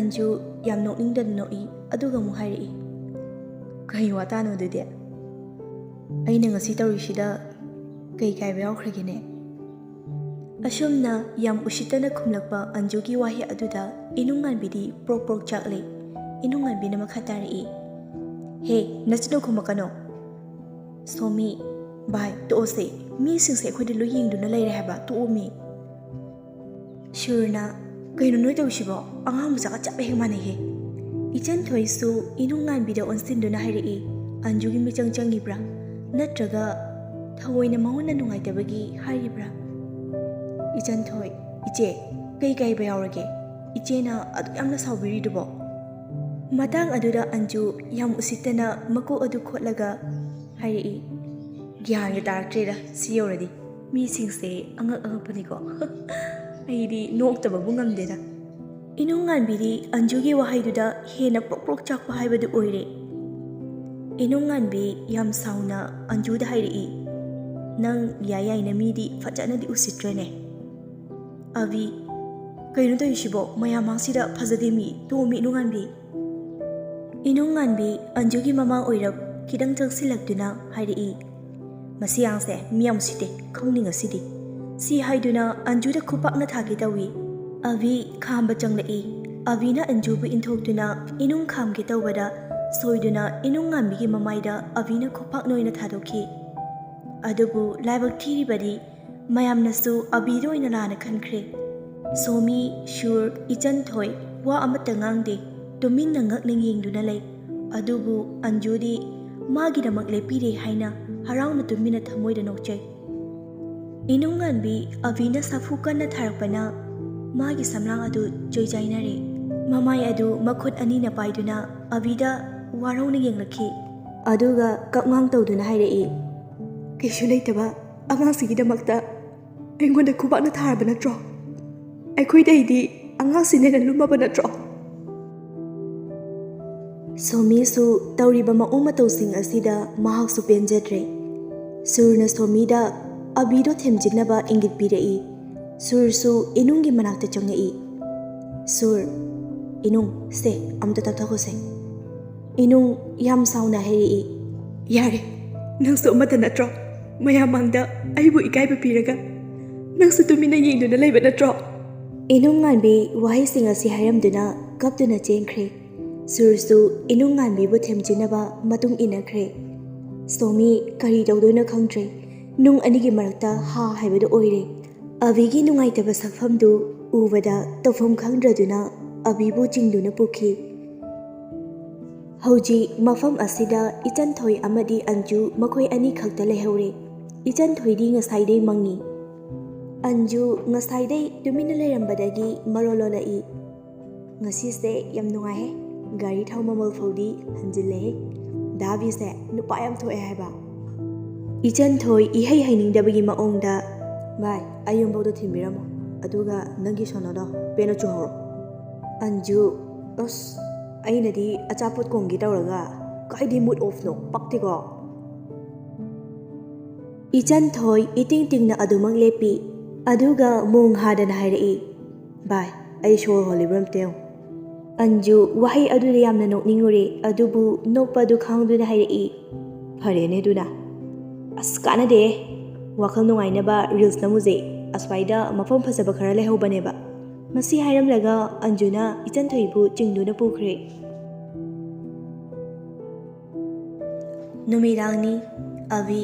Anju yam nokningdana no'i aduga mu hairi kai watano dede aina ngasi tawrisida kai kai yawkhregene asumna yam usitana khumlakpa Anjugi wahi aduda inungan bidi prok chakle inungan bina makhatari he nachino khumakano somi bai to ose mi singse khodi lo yingduna leire haba to mi Shurna kaino noi tawsibo angam jaka chape hemane he Ijan thoisu inungan bida onsinduna hairi Anjugi michang changibra natraga thawoina mauna nungai tabagi haribra Ijan thoi iche kai bayawrage ichena adu yamna sawbiri dubo matang aduda Anju yam usitana mako adu khotlaga hairi gyang taraktreda siyoradi mi singse angak ko aidi noktaba bungamdeda Inungan bidi Anjugi wahaiduda hena prok chakpa haibadu oire Inungan bi yam sauna Anjuda hairi nang yayai na midi fajana di usitrene Avi kaino to yishibo mayamangsida phajade mi to mi Inungan bi Anjugi mamang oirap kidang changsilakduna hairi Masiangse miyam site khongning asidi si haiduna Anjuda khupakna thagi tawi Avi khamba changlai Avina Anjubu inthokduna inung khamge tawbada soiduna inungan bigi mamaida Avina khopak noina thadokhi adubu laibak thiribadi mayamnasu abido ina lana khankhre Somi Shur Ijan thoi wa amata ngangde tuminna ngakning yingduna lei adubu Anjudi magi damak lepire haina harauna tumina thamoida nokchai Inungan bi Avina safukana tharakpana Magi samlang adu joyjainare mamai adu makhut anina paiduna Avida warona yenglakhi aduga kapngang tawduna hairei kaisu leitaba angasigidamakta aingonda khubakna tharaba natro aikhoidaidi angasinena lumaba natro Somisu tawriba mauma tawsing asida mahaksu penjadre Surna Somida Abido themjinaba ingit pirei Sursu inungi manakta chongai Sur inung se amta takthako se inung yam sauna hei yare nangsu amata natro mayamangda aibu ikaiba piraga nangsu tumina yengduna leiba natro inungan bi wahi singa si hairamduna kapduna chengkhre Sursu inungan bi bu themjinaba matung inakre Somi kari tawdona khangtre nung anigi marakta ha haibadu oire Avigi nungaitaba sakfamdu ubada tawfam khangdraduna Abibu jingduna pukhi Hauji mafam asida Ijan thoi amadi Anju makhoi ani khakta lehore Ijan thoi di ngasaidai mangi Anju ngasaidai tumina lerambadagi marololai ngasi se yam nungai he gari thau mamal faudi hanjille he davi se nupa yam thoe haiba Ijan thoi ihai hainingdabagi maongda Bai, ayung bauda thimbiramo aduga nangi sonodo pena chuhoro Anju os ainadi achapot kongi tawraga kaidi mood off no paktigo Ijan thoi iting tingna adumang lepi aduga mong hadana hairei Bai, ai shor holibram teo Anju wahi aduda yamna nokningure adubu nokpa du khangduna hairei pharene duna askana de Wakal nungainaba reels namuje aswaida mafam phasaba khara lehaubaneba masi hairamlaga Anjuna Ijan thoibu chingduna pukhre Numirangni Avi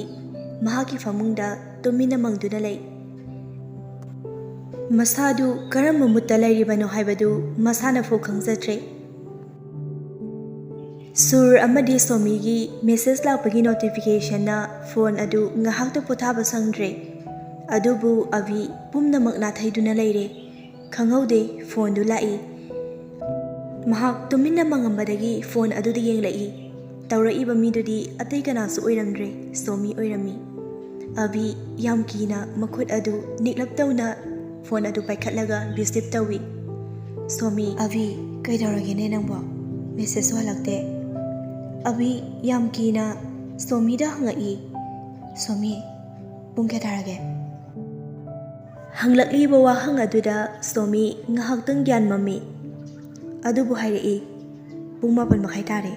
mahaki famungda tumina mangduna lei Masadu karamba mutta lairibano haibadu masana fo khangzatre Sur amadi Somigi message lakpagi notification na phone adu ngahakta pothaba sangdre adubu Avi pumnamak na thaiduna leire khangaude phone du lai mahak tuminna mangambadagi phone adu de yenglai tawraiba midudi atai kana su oiramdre Somi oirami Avi yamkina makhut adu niklaptawna phone adu paikhatlaga receive tawi Somi Avi kaidawragene nangbo message halakte Avi yamkina Somida hangai Somi pungke tarage hanglakliba wahang aduda Somi ngahaktang gyan mami ꯑꯗꯨꯕꯨ ꯍꯥꯏꯔꯛꯏ ꯄꯨꯡ 7:30 ꯇꯥꯔꯦ꯫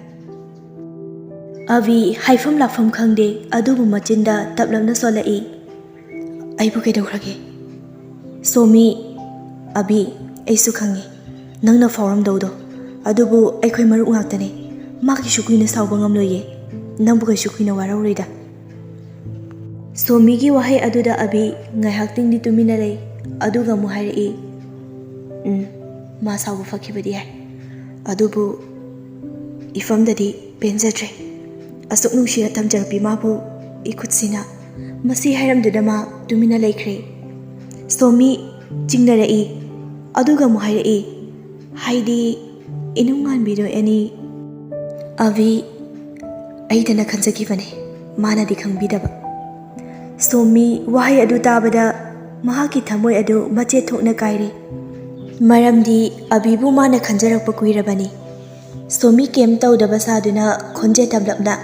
ꯑꯚꯤ ꯍꯥꯏꯐꯝ ꯂꯥꯛꯐꯝ ꯈꯪꯗꯦ ꯑꯗꯨꯕꯨ ꯃꯆꯤꯟꯗ ꯇꯞꯂꯞꯅ ꯁꯣꯜꯂꯛꯏ꯫ ꯑꯩꯕꯨ ꯀꯩꯗꯧꯈ꯭ꯔꯒꯦ? ꯁꯣꯃꯤ, ꯑꯚꯤ ꯑꯩꯁꯨ ꯈꯪꯉꯤ ꯅꯪꯅ ꯐꯥꯎꯔꯝꯗꯧꯗꯣ, ꯑꯗꯨꯕꯨ ꯑꯩꯈꯣꯏ ꯃꯔꯨꯞ ꯉꯥꯛꯇꯅꯦ, ꯃꯥꯒꯤꯁꯨ ꯀꯨꯏꯅ ꯁꯥꯎꯕ ꯉꯝꯂꯣꯏꯌꯦ, ꯅꯪꯕꯨ ꯀꯩꯁꯨ ꯀꯨꯏꯅ ꯋꯥꯔꯧꯔꯣꯏꯗ꯫ ꯁꯣꯃꯤꯒꯤ ꯋꯥꯍꯩ ꯑꯗꯨꯗ ꯑꯚꯤ ꯉꯥꯏꯍꯥꯛꯇꯪꯗꯤ ꯇꯨꯃꯤꯟꯅ ꯂꯩ, ꯑꯗꯨꯒ ꯑꯃꯨꯛ ꯍꯥꯏꯔꯛꯏ, ꯃꯥ ꯁꯥꯎꯕ ꯐꯈꯤꯕꯗꯤ ꯌꯥꯏ, ꯑꯗꯨꯕꯨ ꯏꯐꯝꯗꯗꯤ ꯄꯦꯟꯖꯗ꯭ꯔꯦ꯫ ꯑꯁꯨꯛ ꯅꯨꯡꯁꯤꯅ ꯊꯝꯖꯔꯛꯄꯤ ꯃꯥꯕꯨ ꯏꯈꯨꯠꯁꯤꯅ꯫ ꯃꯁꯤ ꯍꯥꯏꯔꯝꯗꯨꯅ ꯃꯥ ꯇꯨꯃꯤꯟꯅ ꯂꯩꯈ꯭ꯔꯦ꯫ ꯁꯣꯃꯤ ꯆꯤꯡꯅꯔꯛꯏ, ꯑꯗꯨꯒ ꯑꯃꯨꯛ ꯍꯥꯏꯔꯛꯏ, ꯍꯥꯏꯗꯤ ꯏꯅꯨꯡꯉꯥꯟꯕꯤꯗꯣ ꯑꯦꯅꯤ꯫ ꯑꯚꯤ ꯑꯩꯗꯅ ꯈꯟꯖꯈꯤꯕꯅꯦ, ꯃꯥꯅꯗꯤ ꯈꯪꯕꯤꯗꯕ꯫ ꯁꯣꯃꯤ ꯋꯥꯍꯩ ꯑꯗꯨ ꯇꯥꯕꯗ ꯃꯍꯥꯛꯀꯤ ꯊꯃꯣꯏ ꯑꯗꯨ ꯃꯆꯦꯠ ꯊꯣꯛꯅ ꯀꯥꯏꯔꯦ, ꯃꯔꯝꯗꯤ ꯑꯚꯤꯕꯨ ꯃꯥꯅ ꯈꯟꯖꯔꯛꯄ ꯀꯨꯏꯔꯕꯅꯤ꯫ ꯁꯣꯃꯤ ꯀꯦꯝ ꯇꯧꯗꯕ ꯁꯥꯗꯨꯅ ꯈꯣꯟꯖꯦꯜ ꯇꯞꯂꯞꯅ,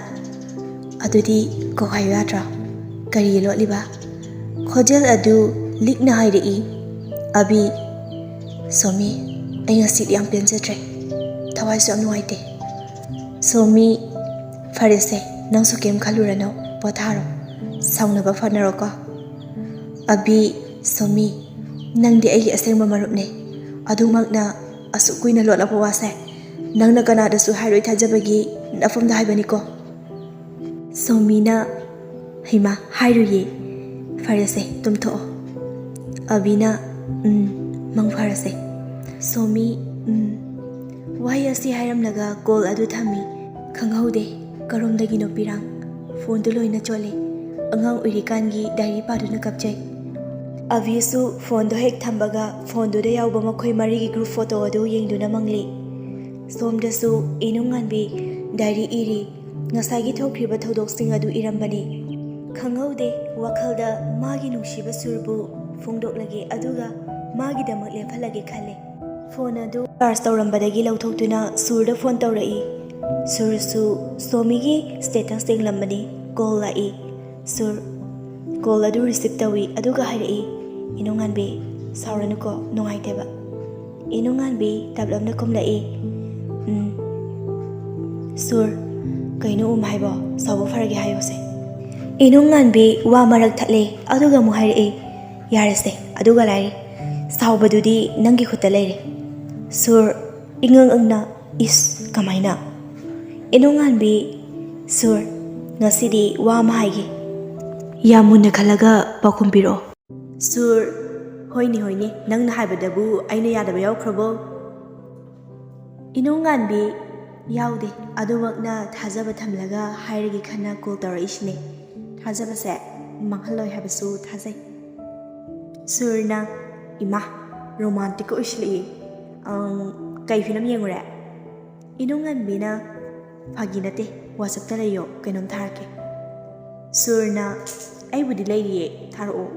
ꯑꯗꯨꯗꯤ ꯀꯧ ꯍꯥꯏꯌꯨ ꯌꯥꯗ꯭ꯔꯣ? ꯀꯔꯤ ꯂꯣꯠꯂꯤꯕ? ꯈꯣꯟꯖꯦꯜ ꯑꯗꯨ ꯂꯤꯛꯅ ꯍꯥꯏꯔꯛꯏ꯫ ꯑꯚꯤ, ꯁꯣꯃꯤ ꯑꯩ ꯉꯁꯤꯗꯤ ꯌꯥꯝ ꯄꯦꯟꯖꯗ꯭ꯔꯦ, ꯊꯋꯥꯏꯁꯨ ꯌꯥꯝ ꯅꯨꯡꯉꯥꯏꯇꯦ꯫ ꯁꯣꯃꯤ, ꯐꯔꯦꯁꯦ ꯅꯪꯁꯨ ꯀꯦꯝ ꯈꯜꯂꯨꯔꯅꯨ, ꯄꯣꯊꯥꯔꯣ, ꯁꯥꯎꯅꯕ ꯐꯅꯔꯣꯀꯣ꯫ ꯑꯚꯤ, ꯁꯣꯃꯤ ꯅꯪꯗꯤ ꯑꯩꯒꯤ ꯑꯁꯦꯡꯕ ꯃꯔꯨꯞꯅꯦ, ꯑꯗꯨꯃꯛꯅ ꯑꯁꯨꯛ ꯀꯨꯏꯅ ꯂꯣꯠꯂꯛꯄ ꯋꯥꯁꯦ ꯅꯪꯅ ꯀꯅꯥꯗꯁꯨ ꯍꯥꯏꯔꯣꯏ ꯊꯥꯖꯕꯒꯤ ꯅꯐꯝꯗ ꯍꯥꯏꯕꯅꯤꯀꯣ꯫ ꯁꯣꯃꯤꯅ, ꯍꯩꯃꯥ ꯍꯥꯏꯔꯨꯌꯦ, ꯐꯔꯦꯁꯦ ꯇꯨꯝꯊꯣꯛꯑꯣ꯫ ꯑꯚꯤꯅ, ꯃꯪ ꯐꯔꯁꯦ꯫ ꯁꯣꯃꯤ, ꯋꯥꯍꯩ ꯑꯁꯤ ꯍꯥꯏꯔꯝꯂꯒ ꯀꯣꯜ ꯑꯗꯨ ꯊꯝꯃꯤ꯫ ꯈꯪꯍꯧꯗꯦ ꯀꯔꯣꯝꯗꯒꯤꯅꯣ ꯄꯤꯔꯥꯡ, ꯐꯣꯟꯗꯨ ꯂꯣꯏꯅ ꯆꯣꯠꯂꯦ, ꯑꯉꯥꯡ ꯑꯣꯏꯔꯤꯀꯥꯟꯒꯤ ꯗꯥꯏꯔꯤ ꯄꯥꯗꯨꯅ ꯀꯞꯆꯩ꯫ ꯑꯚꯤꯁꯨ ꯐꯣꯟꯗꯣ ꯍꯦꯛ ꯊꯝꯕꯒ ꯐꯣꯟꯗꯨꯗ ꯌꯥꯎꯕ ꯃꯈꯣꯏ ꯃꯔꯤꯒꯤ ꯒ꯭ꯔꯨꯞ ꯐꯣꯇꯣ ꯑꯗꯨ ꯌꯦꯡꯗꯨꯅ ꯃꯪꯂꯤ꯫ ꯁꯣꯝꯗꯁꯨ ꯏꯅꯨꯡꯉꯥꯟꯕꯤ ꯗꯥꯏꯔꯤ ꯏꯔꯤ, ꯉꯁꯥꯏꯒꯤ ꯊꯣꯛꯈ꯭ꯔꯤꯕ ꯊꯧꯗꯣꯛꯁꯤꯡ ꯑꯗꯨ ꯏꯔꯝꯕꯅꯤ꯫ ꯈꯪꯍꯧꯗꯦ ꯋꯥꯈꯜꯗ ꯃꯥꯒꯤ ꯅꯨꯡꯁꯤꯕ ꯁꯨꯔꯕꯨ ꯐꯣꯡꯗꯣꯛꯂꯒꯦ ꯑꯗꯨꯒ ꯃꯥꯒꯤꯗꯃꯛ ꯂꯦꯞꯍꯜꯂꯒꯦ ꯈꯜꯂꯦ꯫ ꯐꯣꯟ ꯑꯗꯨ ꯆꯥꯔꯖ ꯇꯧꯔꯝꯕꯗꯒꯤ ꯂꯧꯊꯣꯛꯇꯨꯅ ꯁꯨꯔꯗ ꯐꯣꯟ ꯇꯧꯔꯛꯏ꯫ ꯁꯨꯔꯁꯨ ꯁꯣꯃꯤꯒꯤ ꯁ꯭ꯇꯦꯇꯁ ꯌꯦꯡꯂꯝꯕꯅꯤ꯫ ꯀꯣꯜ ꯂꯥꯛꯏ꯫ ꯁꯨꯔ ꯀꯣꯜ ꯑꯗꯨ ꯔꯤꯁꯤꯞ ꯇꯧꯏ, ꯑꯗꯨꯒ ꯍꯥꯏꯔꯛꯏ, ꯏꯅꯨꯡꯉꯥꯟꯕꯤ ꯁꯥꯎꯔꯅꯨꯀꯣ, ꯅꯨꯡꯉꯥꯏꯇꯦꯕ꯫ ꯏꯅꯨꯡꯉꯥꯟꯕꯤ ꯇꯞꯂꯞꯅ ꯈꯨꯝꯂꯛꯏ, ꯁꯨꯔ ꯀꯩꯅꯣ ꯍꯥꯏꯕꯣ, ꯁꯥꯎꯕ ꯐꯔꯒꯦ ꯍꯥꯏꯌꯣꯁꯦ꯫ ꯏꯅꯨꯡꯉꯥꯟꯕꯤ ꯋꯥ ꯃꯔꯛ ꯊꯠꯂꯦ, ꯑꯗꯨꯒ ꯑꯃꯨꯛ ꯍꯥꯏꯔꯛꯏ, ꯌꯥꯔꯦꯁꯦ ꯑꯗꯨꯒ ꯂꯥꯏꯔꯤ, ꯁꯥꯎꯕꯗꯨꯗꯤ ꯅꯪꯒꯤ ꯈꯨꯠꯇ ꯂꯩꯔꯦ꯫ ꯁꯨꯔ ꯏꯉꯪ ꯏꯁ ꯀꯃꯥꯏꯅ? ꯏꯅꯨꯡꯉꯥꯟꯕꯤ, ꯁꯨꯔ ꯉꯁꯤꯗꯤ ꯋꯥ ꯑꯃ ꯍꯥꯏꯒꯦ, ꯌꯥꯝ ꯃꯨꯟꯅ ꯈꯜꯂꯒ ꯄꯥꯎꯈꯨꯝ ꯄꯤꯔꯛꯑꯣ꯫ ꯁꯨꯔ ꯍꯣꯏꯅꯦ ꯍꯣꯏꯅꯦ, ꯅꯪꯅ ꯍꯥꯏꯕꯗꯕꯨ ꯑꯩꯅ ꯌꯥꯗꯕ ꯌꯥꯎꯈ꯭ꯔꯕꯣ? ꯏꯅꯨꯡꯉꯥꯟꯕꯤ, ꯌꯥꯎꯗꯦ, ꯑꯗꯨꯃꯛꯅ ꯊꯥꯖꯕ ꯊꯝꯂꯒ ꯍꯥꯏꯔꯒꯦ ꯈꯟꯅ ꯀꯣꯜ ꯇꯧꯔꯛꯏꯁꯤꯅꯦ, ꯊꯥꯖꯕꯁꯦ ꯃꯥꯡꯍꯜꯂꯣꯏ ꯍꯥꯏꯕꯁꯨ ꯊꯥꯖꯩ꯫ ꯁꯨꯔꯅ, ꯏꯃꯥ ꯔꯣꯃꯥꯟꯇꯤꯛꯀ ꯑꯣꯏꯁꯤꯜꯂꯛꯏ, ꯀꯩ ꯐꯤꯂꯝ ꯌꯦꯡꯉꯨꯔꯦ? ꯏꯅꯨꯡꯉꯥꯟꯕꯤꯅ, ꯐꯥꯒꯤ ꯅꯠꯇꯦ, ꯋꯥꯆꯞꯇ ꯂꯩꯌꯣ, ꯀꯩꯅꯣꯝ ꯊꯥꯔꯛꯀꯦ꯫ ꯁꯨꯔꯅ, ꯑꯩꯕꯨꯗꯤ ꯂꯩꯔꯤꯌꯦ, ꯊꯥꯔꯛꯑꯣ꯫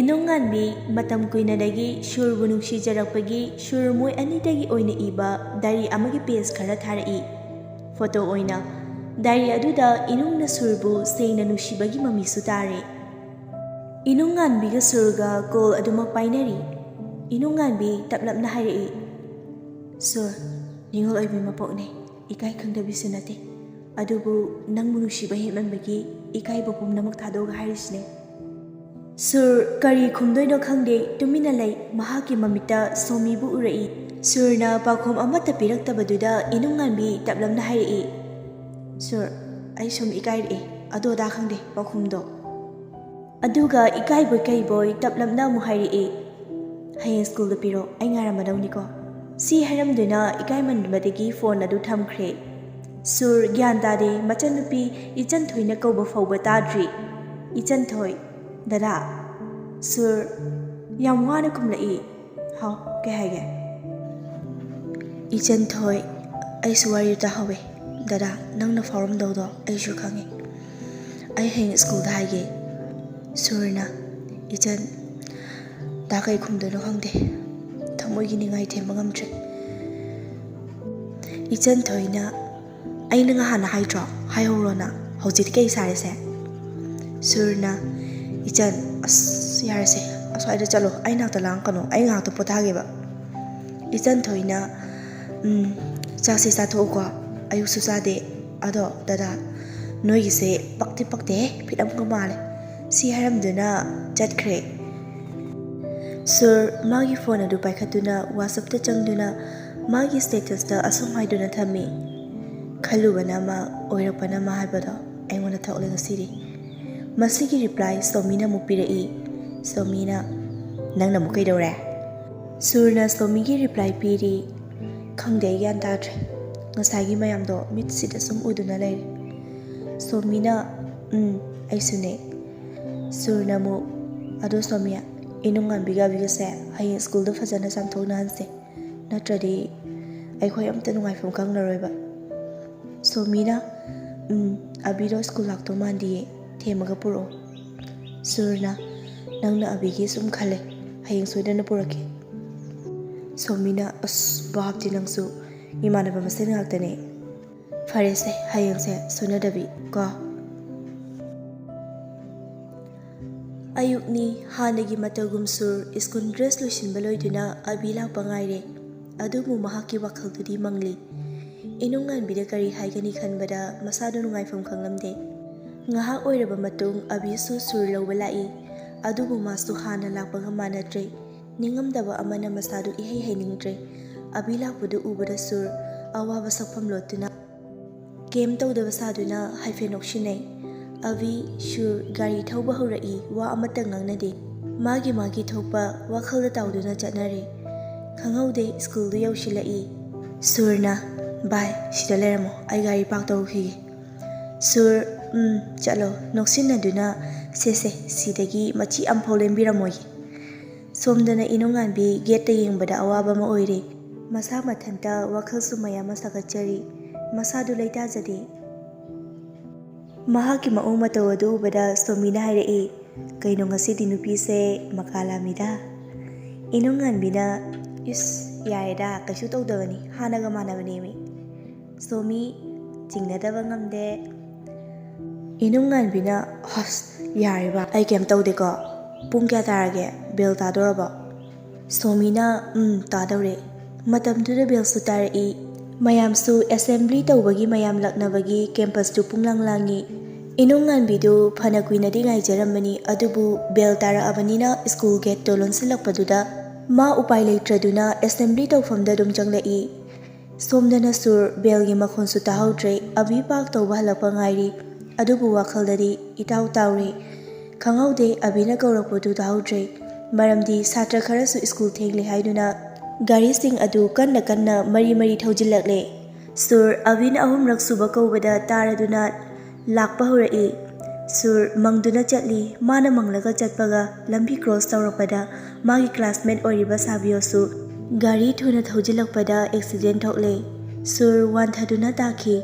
ꯏꯅꯨꯡꯉꯥꯟꯕꯤ ꯃꯇꯝ ꯀꯨꯏꯅꯗꯒꯤ ꯁꯨꯔꯕꯨ ꯅꯨꯡꯁꯤꯖꯔꯛꯄꯒꯤ ꯁꯨꯔ ꯃꯣꯏ ꯑꯅꯤꯗꯒꯤ ꯑꯣꯏꯅ ꯏꯕ ꯗꯥꯏꯔꯤ ꯑꯃꯒꯤ ꯄꯦꯖ ꯈꯔ ꯊꯥꯔꯛꯏ꯫ ꯐꯣꯇꯣ ꯑꯣꯏꯅ ꯗꯥꯏꯔꯤ ꯑꯗꯨꯗ ꯏꯅꯨꯡꯅ ꯁꯨꯔꯕꯨ ꯁꯦꯡꯅ ꯅꯨꯡꯁꯤꯕꯒꯤ ꯃꯃꯤꯁꯨ ꯇꯥꯔꯦ꯫ ꯏꯅꯨꯡꯉꯥꯟꯕꯤꯒ ꯁꯨꯔꯒ ꯀꯣꯜ ꯑꯗꯨꯃꯛ パイꯅꯔꯤ꯫ ꯏꯅꯨꯡꯉꯥꯟꯕꯤ ꯇꯞꯂꯞꯅ ꯍꯥꯏꯔꯛꯏ, ꯁꯨꯔ ꯅꯤꯡꯉꯣꯜ ꯑꯣꯏꯕꯤ ꯃꯄꯣꯛꯅꯦ, ꯏꯀꯥꯏ ꯈꯪꯗꯕꯤꯁꯨ ꯅꯠꯇꯦ, ꯑꯗꯨꯕꯨ ꯅꯪꯕꯨ ꯅꯨꯡꯁꯤꯕ ꯍꯦꯟꯃꯟꯕꯒꯤ ꯏꯀꯥꯏꯕ ꯄꯨꯝꯅꯃꯛ ꯊꯥꯗꯣꯛꯑꯒ ꯍꯥꯏꯔꯤꯁꯤꯅꯦ꯫ ꯁꯨꯔ ꯀꯔꯤ ꯈꯨꯝꯗꯣꯏꯅꯣ ꯈꯪꯗꯦ, ꯇꯨꯃꯤꯟꯅ ꯂꯩ꯫ ꯃꯍꯥꯛꯀꯤ ꯃꯃꯤꯠꯇ ꯁꯣꯃꯤꯕꯨ ꯎꯔꯛꯏ꯫ ꯁꯨꯔꯅ ꯄꯥꯎꯈꯨꯝ ꯑꯃꯠꯇ ꯄꯤꯔꯛꯇꯕꯗꯨꯗ ꯏꯅꯨꯡꯉꯥꯟꯕꯤ ꯇꯞꯂꯞꯅ ꯍꯥꯏꯔꯛꯏ, ꯁꯨꯔ ꯑꯩ ꯁꯨꯝ ꯏꯀꯥꯏꯔꯛꯑꯦ, ꯑꯗꯨ ꯑꯗꯥ ꯈꯪꯗꯦ ꯄꯥꯎꯈꯨꯝꯗꯣ꯫ ꯑꯗꯨꯒ ꯏꯀꯥꯏꯕꯣꯏ ꯀꯩꯕꯣꯏ ꯇꯞꯂꯞꯅ ꯑꯃꯨꯛ ꯍꯥꯏꯔꯛꯏ, ꯍꯌꯦꯡ ꯁ꯭ꯀꯨꯜꯗ ꯄꯤꯔꯣ, ꯑꯩ ꯉꯥꯏꯔꯝꯃꯗꯧꯅꯤꯀꯣ꯫ ꯁꯤ ꯍꯥꯏꯔꯝꯗꯨꯅ ꯏꯀꯥꯏꯃꯟꯕꯗꯒꯤ ꯐꯣꯟ ꯑꯗꯨ ꯊꯝꯈ꯭ꯔꯦ꯫ ꯁꯨꯔ ꯒ꯭ꯌꯥꯟ ꯇꯥꯗꯦ, ꯃꯆꯟꯅꯨꯄꯤ ꯏꯆꯟꯊꯣꯏꯅ ꯀꯧꯕ ꯐꯥꯎꯕ ꯇꯥꯗ꯭ꯔꯤ꯫ ꯏꯆꯟꯊꯣꯏ, ꯗꯗꯥ꯫ ꯁꯨꯔ ꯌꯥꯝ ꯋꯥꯅ ꯈꯨꯝꯂꯛꯏ, ꯍꯥꯎ ꯀꯩ ꯍꯥꯏꯒꯦ? ꯏꯆꯟꯊꯣꯏ, ꯑꯩꯁꯨ ꯋꯥꯔꯤ ꯇꯥꯍꯧꯋꯦ, ꯗꯗꯥ ꯅꯪꯅ ꯐꯥꯎꯔꯝꯗꯧꯗꯣ ꯑꯩꯁꯨ ꯈꯪꯉꯦ, ꯑꯩ ꯍꯌꯦꯡ ꯁ꯭ꯀꯨꯜꯗ ꯍꯥꯏꯒꯦ꯫ ꯁꯨꯔꯅ, ꯏꯆꯟ, ꯗꯥ ꯀꯩ ꯈꯨꯝꯗꯣꯏꯅꯣ ꯈꯪꯗꯦ, ꯊꯃꯣꯏꯒꯤ ꯅꯤꯡꯉꯥꯏ ꯊꯦꯝꯕ ꯉꯝꯗ꯭ꯔꯦ꯫ ꯏꯆꯟꯊꯣꯏꯅ, ꯑꯩꯅ ꯉꯍꯥꯟꯅ ꯍꯥꯏꯗ꯭ꯔꯣ, ꯍꯥꯏꯍꯧꯔꯣꯅ, ꯍꯧꯖꯤꯛꯇꯤ ꯀꯩ ꯁꯥꯔꯤꯁꯦ? ꯁꯨꯔꯅ, ꯏꯆꯟ ꯌꯥꯔꯁꯦ, ꯑꯁ꯭ꯋꯥꯏꯗ ꯆꯠꯂꯣ, ꯑꯩ ꯅꯥꯛꯇ ꯂꯥꯡꯉꯛꯀꯅꯣ, ꯑꯩ ꯉꯥꯏꯍꯥꯛꯇ ꯄꯣꯊꯥꯒꯦꯕ꯫ Isan thoina chakse sathoko ayuksu sade ado dada noigise pakte phitam ko male si haramduna chatkre Sir magi phone adu paikhatuna WhatsApp ta changduna magi status ta asum haiduna thami khalubana ma oirakpana ma haibado aingona thokle ngasiri masigi reply Somina mupirai Somina nangna mukaidore Surna Somigi reply piri khangde yan tatre ngasagi mayamdo mitsida sum uduna lay Somina aisune Surna mu ado Somia inungan biga se hayin school do fajana samthona hanse natradi aikhoi amta nungai phum kangnaroiba Somina abiro school lakto mandi themaga puro Surna nangna abigi sum khale hayin soidana purake Somina babdi nangsu imanaba masen ngaktane farese hayangse sonadabi ko Ayukni hanagi matagum sur iskun dress lotion baloiduna abila pangaire adubu mahaki wakhaldudi mangli inungan bida kari haigani khanbada masadu nungai phum khanglamde ngaha oiraba matung abisu sur lawbalai adubu masu hana lakpaga manatre ningamdaba amana masadu ihei hainingtre abila pudu ubada sur awaba sakpham lotuna kem tawdaba saduna haifenokshine Avi shur gari thauba horai wa amata ngangnade magi thopa wakhalda tawduna chatnare khangaude school du yaushilai Surna bye sida leramo ai gari park tawhi Sur chalo noksinna duna sese sidagi machi amphau lembiramoy Somdana inungan bi gate yengbada awaba ma oire masa mathanta wakhal sumaya masakachari masadu leita jade Mahaki maung matawadu bada Somina haire kaino ngasidi nupise makalamida inungan bina is yaida kashu tawdawani hanaga manabanemi Somi jingnadaba ngamde inungan bina hos yariba ai kem tawdeko pung kya tarage bel tadoraba Somina tadawre matamduda bel su tarai mayamsu assembly tawbagi mayam laknabagi campus tu punglanglangi inungan bidu phana kuinadi ngai jaramani adubu bel tara abanina school gate to lonsilakpaduda ma upai leitraduna assembly tawfamda dum changlai Somdana sur belgi makhon su tahaudre abi pak tawba halakpa ngairi adubu wakhaldadi itaw tawre khangaude abina gaurakpadu tahaudre maramdi satra kharasu school thengli haiduna Gari sing adu kanna mari thaujilakle Sur abin ahumrak suba kaubada taraduna lakpa horai Sur mangduna chatli mana manglaga chatpaga lambi cross tawrapada magi classmate oriba sabiosu gari thuna thaujilakpada accident thokle Sur wanthaduna takhi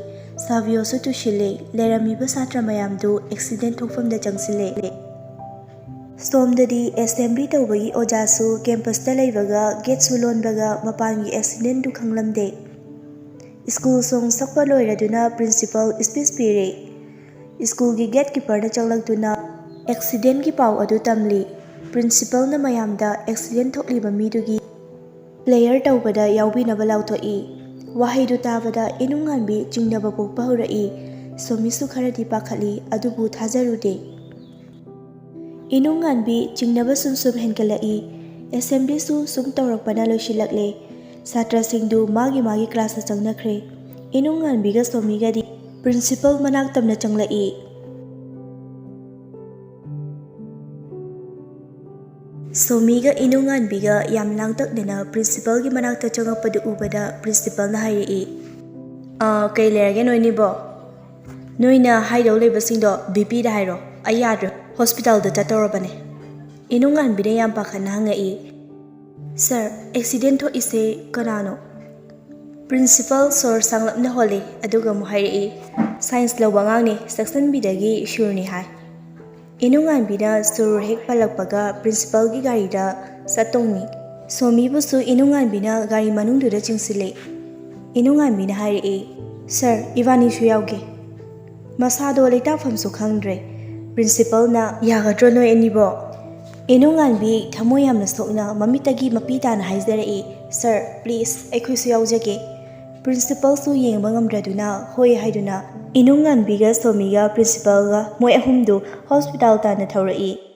sabiosu tushile leramiba satra mayamdu accident thokfamda changsile Somdadi assembly tawbagi ojasu campus ta leibaga gate su lonbaga mapangi accident du khanglamde school song sakpa loiraduna principal speech pire school gi gatekeeper na changlakduna accident gi pau adu tamli principal na mayamda accident thokliba midugi player tawbada yaubinaba lauthoi wahaidu tabada inunganbi chingnaba pokpa horai somisu kharadi pakhali adubu thajarude Inungan bi chingnaba sum henkalai assembly su sum tawrakpana loisilakle satra singdu magi class na changnakre inungan biga Somiga di principal manak tamna changlai Somiga inungan biga yam langtak dena principal gi manak ta changapadu ubada principal na hairi kay lerage noini bo noina haidau lebasingdo BP da hairo ayadro hospital da tatorabane inungan bide yam pakhana ngai Sir accident tho ise kanano principal sor sanglapna hole aduga mu hairi science lawangang ni section bidagi sure ni hai inungan bida sur hek palakpaga principal gi gari da satongni somi busu inungan bina gari manung du da chingsile inungan bina hairi Sir Ivani shu yauge masado leita famsu khangdre Principal na yagadro no enibo inungan bi thamoy yamna sokna mamitagi mapita na haizare Sir, please, ꯑꯩꯈꯣꯏꯁꯨ ꯌꯥꯎꯖꯒꯦ. Principalꯁꯨ ꯌꯦꯡꯕ ꯉꯝꯗ꯭ꯔꯗꯨꯅ ꯍꯣꯏ ꯍꯥꯏꯗꯨꯅ ꯏꯅꯨꯡꯉꯥꯟꯕꯤꯒ ꯁꯣꯃꯤꯒ ꯄ꯭ꯔꯤꯟꯁꯤꯄꯥꯜꯒ ꯃꯣꯏ ꯑꯍꯨꯝꯗꯨ hospital ꯇꯥꯟꯅ ꯊꯧꯔꯛꯏ.